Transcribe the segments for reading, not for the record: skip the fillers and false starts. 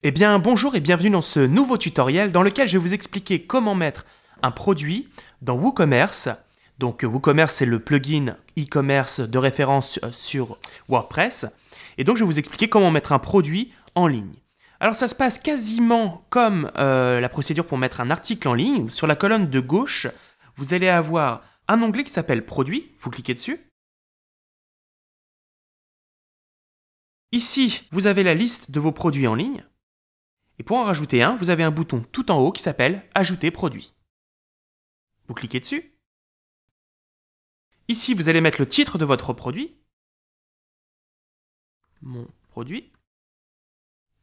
Eh bien bonjour et bienvenue dans ce nouveau tutoriel dans lequel je vais vous expliquer comment mettre un produit dans WooCommerce. Donc WooCommerce c'est le plugin e-commerce de référence sur WordPress. Et donc je vais vous expliquer comment mettre un produit en ligne. Alors ça se passe quasiment comme la procédure pour mettre un article en ligne. Sur la colonne de gauche, vous allez avoir un onglet qui s'appelle Produits. Vous cliquez dessus. Ici, vous avez la liste de vos produits en ligne. Et pour en rajouter un, vous avez un bouton tout en haut qui s'appelle « Ajouter produit ». Vous cliquez dessus. Ici, vous allez mettre le titre de votre produit. Mon produit.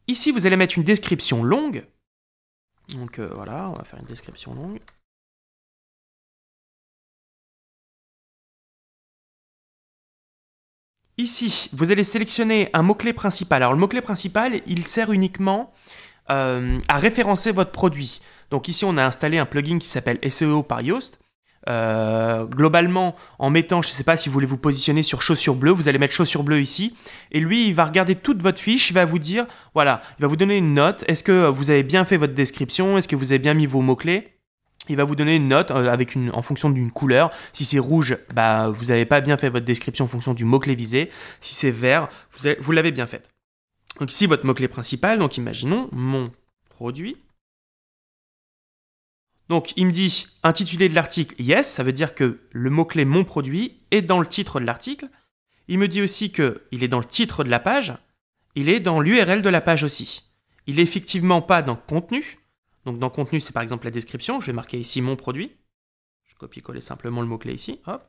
Ici, vous allez mettre une description longue. Donc voilà, on va faire une description longue. Ici, vous allez sélectionner un mot-clé principal. Alors le mot-clé principal, il sert uniquement à référencer votre produit. Donc ici, on a installé un plugin qui s'appelle SEO par Yoast. Globalement, en mettant, je ne sais pas si vous voulez vous positionner sur chaussures bleues, vous allez mettre chaussures bleues ici. Et lui, il va regarder toute votre fiche, il va vous dire, voilà, il va vous donner une note. Est-ce que vous avez bien fait votre description? Est-ce que vous avez bien mis vos mots-clés? Il va vous donner une note en fonction d'une couleur. Si c'est rouge, bah, vous n'avez pas bien fait votre description en fonction du mot-clé visé. Si c'est vert, vous l'avez bien fait. Donc ici, votre mot-clé principal, donc imaginons mon produit. Donc il me dit intitulé de l'article, yes, ça veut dire que le mot-clé mon produit est dans le titre de l'article. Il me dit aussi qu'il est dans le titre de la page. Il est dans l'URL de la page aussi. Il n'est effectivement pas dans contenu. Donc dans contenu, c'est par exemple la description. Je vais marquer ici mon produit. Je copie-coller simplement le mot-clé ici. Hop.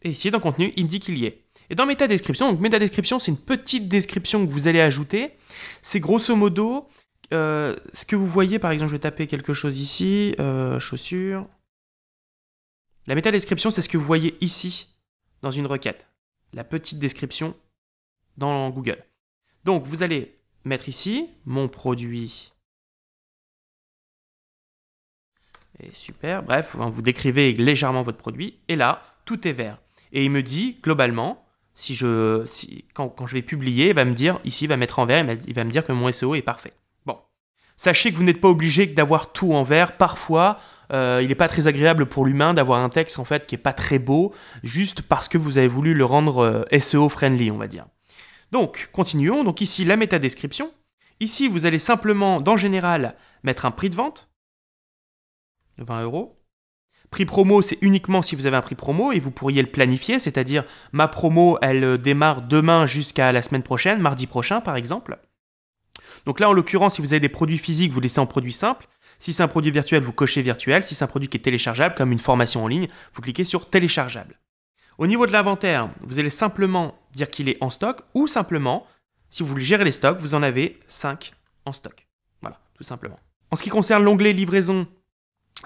Et ici, dans contenu, il me dit qu'il y est. Et dans métadescription, donc métadescription, c'est une petite description que vous allez ajouter. C'est grosso modo ce que vous voyez, par exemple, je vais taper quelque chose ici, chaussures. La métadescription, c'est ce que vous voyez ici, dans une requête. La petite description dans Google. Donc, vous allez mettre ici, mon produit. Et super, bref, vous décrivez légèrement votre produit. Et là, tout est vert. Et il me dit, globalement, quand je vais publier, il va me dire, ici, il va mettre en vert, il va me dire que mon SEO est parfait. Bon. Sachez que vous n'êtes pas obligé d'avoir tout en vert. Parfois, il n'est pas très agréable pour l'humain d'avoir un texte en fait, qui n'est pas très beau, juste parce que vous avez voulu le rendre SEO friendly, on va dire. Donc, continuons. Donc ici, la métadescription. Ici, vous allez simplement, dans général, mettre un prix de vente. 20 €. Prix promo, c'est uniquement si vous avez un prix promo et vous pourriez le planifier, c'est-à-dire ma promo, elle démarre demain jusqu'à la semaine prochaine, mardi prochain par exemple. Donc là, en l'occurrence, si vous avez des produits physiques, vous laissez en produit simple. Si c'est un produit virtuel, vous cochez virtuel. Si c'est un produit qui est téléchargeable, comme une formation en ligne, vous cliquez sur téléchargeable. Au niveau de l'inventaire, vous allez simplement dire qu'il est en stock ou simplement, si vous voulez gérer les stocks, vous en avez 5 en stock. Voilà, tout simplement. En ce qui concerne l'onglet livraison,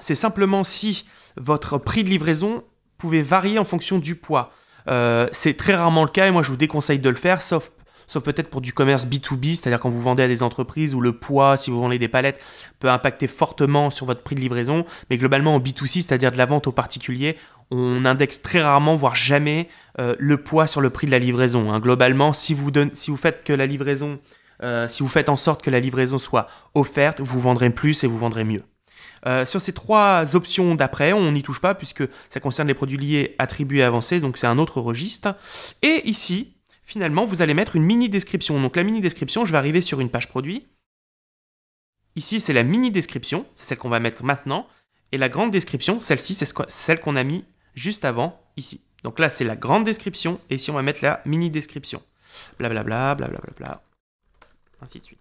c'est simplement si votre prix de livraison pouvait varier en fonction du poids. C'est très rarement le cas et moi je vous déconseille de le faire, sauf peut-être pour du commerce B2B, c'est-à-dire quand vous vendez à des entreprises où le poids, si vous vendez des palettes, peut impacter fortement sur votre prix de livraison. Mais globalement en B2C, c'est-à-dire de la vente aux particuliers, on indexe très rarement, voire jamais, le poids sur le prix de la livraison. Hein. Globalement, si vous faites en sorte que la livraison soit offerte, vous vendrez plus et vous vendrez mieux. Sur ces trois options d'après, on n'y touche pas puisque ça concerne les produits liés, attribués et avancés, donc c'est un autre registre. Et ici, finalement, vous allez mettre une mini-description. Donc la mini-description, je vais arriver sur une page produit. Ici, c'est la mini-description, c'est celle qu'on va mettre maintenant. Et la grande description, celle-ci, c'est celle qu'on a mis juste avant, ici. Donc là, c'est la grande description, et ici, on va mettre la mini-description. Blablabla, blablabla, ainsi de suite.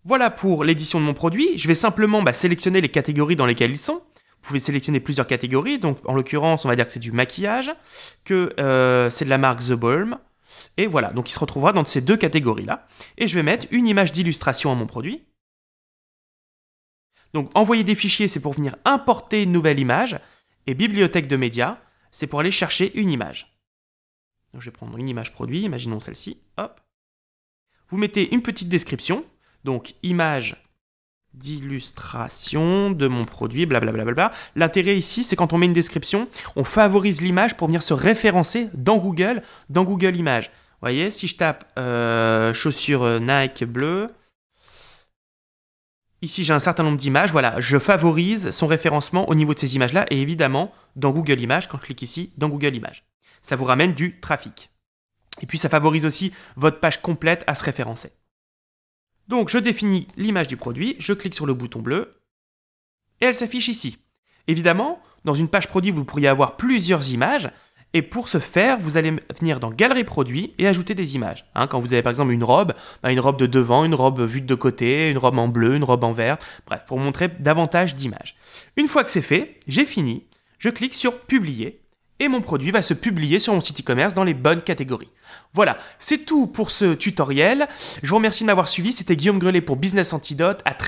Voilà pour l'édition de mon produit. Je vais simplement sélectionner les catégories dans lesquelles ils sont. Vous pouvez sélectionner plusieurs catégories. Donc, en l'occurrence, on va dire que c'est du maquillage, que c'est de la marque The Balm. Et voilà, donc il se retrouvera dans ces deux catégories-là. Et je vais mettre une image d'illustration à mon produit. Donc, envoyer des fichiers, c'est pour venir importer une nouvelle image. Et bibliothèque de médias, c'est pour aller chercher une image. Donc, je vais prendre une image produit, imaginons celle-ci. Hop. Vous mettez une petite description. Donc, image d'illustration de mon produit, blablabla. L'intérêt ici, c'est quand on met une description, on favorise l'image pour venir se référencer dans Google Images. voyez, si je tape chaussures Nike bleues, ici j'ai un certain nombre d'images, voilà, je favorise son référencement au niveau de ces images-là, et évidemment, dans Google Images, quand je clique ici, dans Google Images, ça vous ramène du trafic. Et puis ça favorise aussi votre page complète à se référencer. Donc je définis l'image du produit, je clique sur le bouton bleu, et elle s'affiche ici. Évidemment, dans une page produit, vous pourriez avoir plusieurs images, et pour ce faire, vous allez venir dans Galerie produit et ajouter des images. Quand vous avez par exemple une robe de devant, une robe vue de côté, une robe en bleu, une robe en vert, bref, pour montrer davantage d'images. Une fois que c'est fait, j'ai fini, je clique sur Publier, et mon produit va se publier sur mon site e-commerce dans les bonnes catégories. Voilà, c'est tout pour ce tutoriel. Je vous remercie de m'avoir suivi, c'était Guillaume Grelet pour Business Antidote. À très